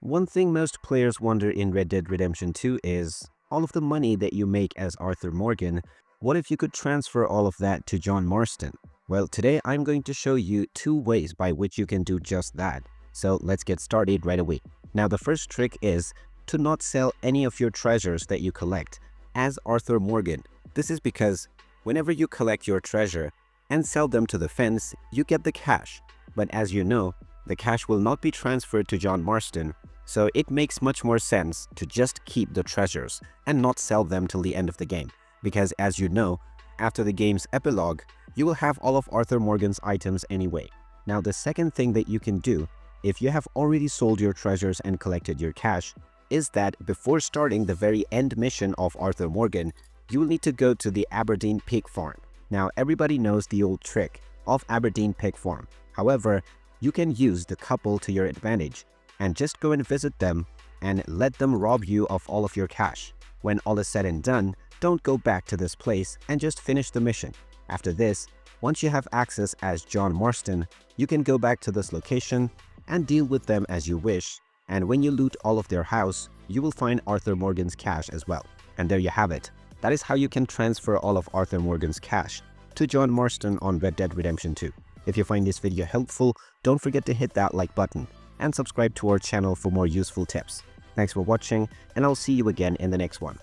One thing most players wonder in Red Dead Redemption 2 is, all of the money that you make as Arthur Morgan, what if you could transfer all of that to John Marston? Well, today I'm going to show you two ways by which you can do just that. So let's get started right away. Now the first trick is to not sell any of your treasures that you collect as Arthur Morgan. This is because whenever you collect your treasure and sell them to the fence, you get the cash. But as you know, the cash will not be transferred to John Marston, so it makes much more sense to just keep the treasures and not sell them till the end of the game. Because as you know, after the game's epilogue, you will have all of Arthur Morgan's items anyway. Now the second thing that you can do, if you have already sold your treasures and collected your cash, is that before starting the very end mission of Arthur Morgan, you will need to go to the Aberdeen Pig Farm. Now everybody knows the old trick of Aberdeen Pig Farm. However, you can use the couple to your advantage and just go and visit them and let them rob you of all of your cash. When all is said and done, don't go back to this place and just finish the mission. After this, once you have access as John Marston, you can go back to this location and deal with them as you wish. And when you loot all of their house, you will find Arthur Morgan's cash as well. And there you have it. That is how you can transfer all of Arthur Morgan's cash to John Marston on Red Dead Redemption 2. If you find this video helpful, don't forget to hit that like button and subscribe to our channel for more useful tips. Thanks for watching, and I'll see you again in the next one.